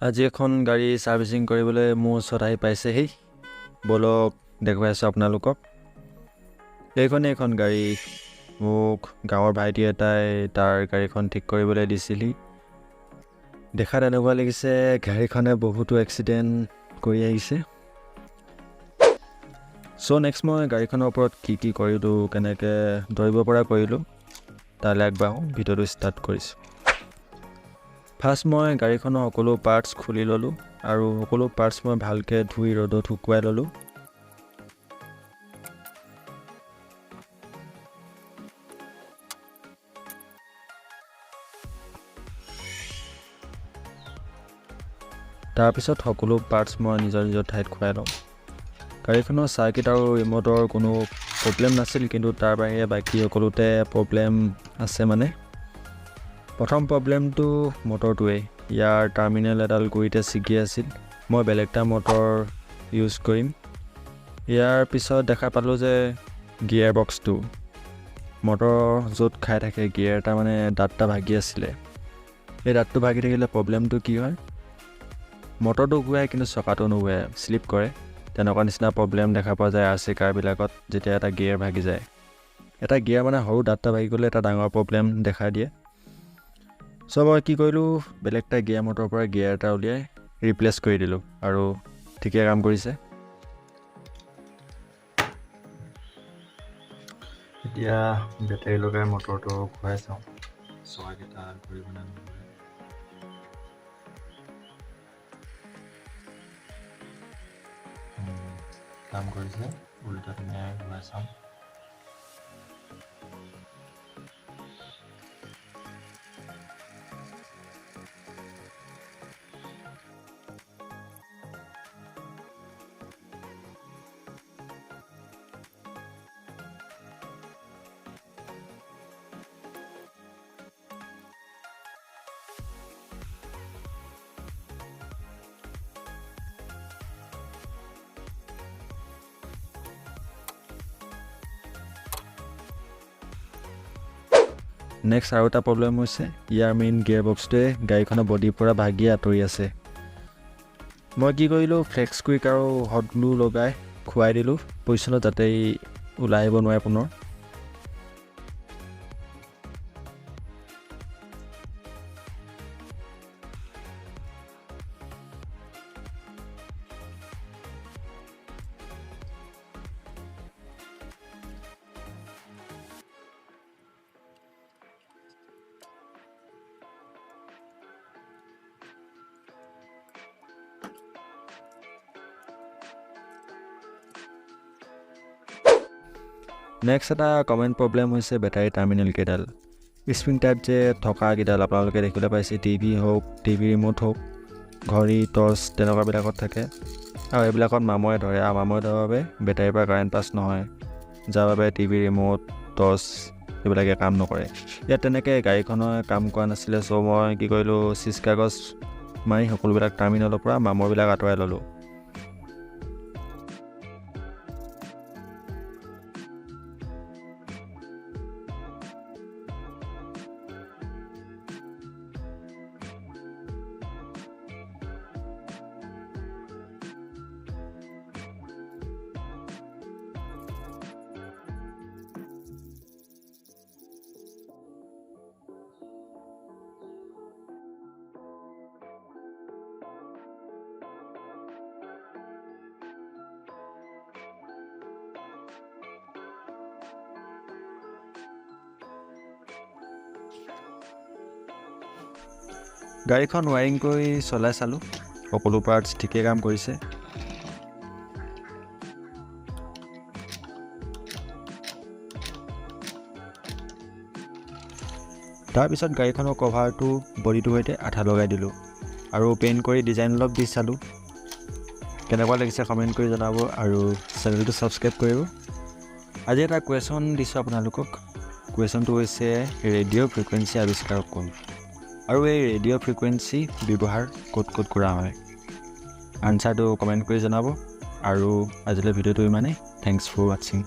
আজি এখন গাড়ী সাৰ্ভিসিং কৰিবলৈ মোৰ ওচৰত আহি পাইছেহি বলক দেখুৱাই আছো আপোনালোকক এইখন গাড়ী মোক গাঁৱৰ ভাইটি এটাই তাৰ গাড়ীখন ঠিক কৰিবলৈ দিছিলি দেখাত এনেকুৱা লাগিছে গাড়ীখনে বহুতো এক্সিডেন্ট কৰি আহিছে সো নেক্সট মই গাড়ীখনৰ ওপৰত কি কৰিলো কেনেকৈ দৌৰিব পৰা কৰিলো তালে আগবাঢ়ো ভিডিঅ'টো ষ্টাৰ্ট কৰিছো ফাৰ্ষ্ট মই গাড়ীখনৰ সকলো পাৰ্টস খুলি ললো আৰু সকলো পাৰ্টস মই ভালকৈ ধুই ৰ'দত শুকুৱাই ললো তাৰ পিছত সকলো পাৰ্টস মই নিজৰ ঠাইত খুৱাই লওঁ গাড়ীখনৰ সাৰ্কিট আৰু ৰিমোটৰ কোনো প্ৰবলেম নাছিল কিন্তু তাৰ বাহিৰে বাকি সকলোতে প্ৰবলেম আছে মানে প্ৰথম প্ৰবলেমটো মটৰটোৱে ইয়াৰ টাৰ্মিনেল এডাল গুৰিতে ছিগি আছিল মই বেলেগ এটা মটৰ ইউজ কৰিম ইয়াৰ পিছত দেখা পালো যে গিয়াৰ বক্সটো মটৰ য'ত খাই থাকে গিয়াৰ এটা মানে দাঁতটা ভাগি আছিল এই দাঁতটো ভাগি থাকিলে প্ৰবলেমটো কি হয় মটৰটো ঘূৰাই কিন্তু চকাটো নুঘূৰে স্লিপ কৰে তেনেকুৱা নিচিনা প্ৰবলেম দেখা পোৱা যায় আৰসি কাৰবিলাকত যেতিয়া এটা গিয়াৰ ভাগি যায় এটা গিয়াৰ মানে সৰু দাঁতটা ভাগি গ'লে এটা ডাঙৰ প্ৰবলেম দেখা দিয়ে সো মই কি কৰিলোঁ বেলেগ এটা গিয়াৰ মটৰৰ পৰা গিয়াৰ এটা উলিয়াই ৰিপ্লেচ কৰি দিলোঁ আৰু ঠিকে কাম কৰিছে এতিয়া বেটাৰী লগাই মটৰটো ঘূৰাই চাওঁ চকাকেইটা ঘূৰিব নে নঘূৰে কাম কৰিছে উল্টা পিনে ঘূৰাই চাওঁ নেক্সট আৰু এটা প্ৰবলেম হৈছে ইয়াৰ মেইন গিয়াৰ বক্সটোৱে গাড়ীখনৰ বডিৰ পৰা ভাগি আঁতৰি আছে মই কি কৰিলোঁ ফ্লেক্স কুইক আৰু হট গ্লু লগাই খুৱাই দিলোঁ পজিশ্যনত যাতে ওলাই আহিব নোৱাৰে পুনৰ নেক্সট এটা কমন প্ৰবলেম হৈছে বেটাৰী টাৰ্মিনেল কেইডাল স্প্ৰিং টাইপ যে থকা কেইডাল আপোনালোকে দেখিবলৈ পাইছে টিভি হওক টিভি ৰিমোট হওক ঘড়ী টৰ্চ তেনেকুৱাবিলাকত থাকে আৰু এইবিলাকত মামৰে ধৰে আৰু মামৰে ধৰাৰ বাবে বেটাৰীৰ পৰা কাৰেণ্ট পাছ নহয় যাৰ বাবে টিভি ৰিমোট টৰ্চ এইবিলাকে কাম নকৰে ইয়াত তেনেকৈ গাড়ীখনৰ কাম কৰা নাছিলে চ' মই কি কৰিলোঁ চিজ কাগজ মাৰি সকলোবিলাক টাৰ্মিনেলৰ পৰা মামৰবিলাক আঁতৰাই ল'লোঁ গাড়ীখন ৱাইৰিং কৰি চলাই চালোঁ সকলো পাৰ্টছ ঠিকে কাম কৰিছে তাৰপিছত গাড়ীখনৰ কভাৰটো বডিটোৰ সৈতে আঠা লগাই দিলোঁ আৰু পেইণ্ট কৰি ডিজাইন অলপ দি চালোঁ কেনেকুৱা লাগিছে কমেণ্ট কৰি জনাব আৰু চেনেলটো ছাবস্ক্ৰাইব কৰিব আজি এটা কুৱেশ্যন দিছোঁ আপোনালোকক কুৱেশ্যনটো হৈছে ৰেডিঅ' ফ্ৰিকুৱেঞ্চি আৱিষ্কাৰক কোন আৰু এই ৰেডিঅ' ফ্ৰিকুৱেঞ্চি ব্যৱহাৰ ক'ত কৰা হয় আনসাৰটো কমেণ্ট কৰি জনাব আৰু আজিলৈ ভিডিঅ'টো ইমানেই থ্যাংকস ফৰ ৱাচিং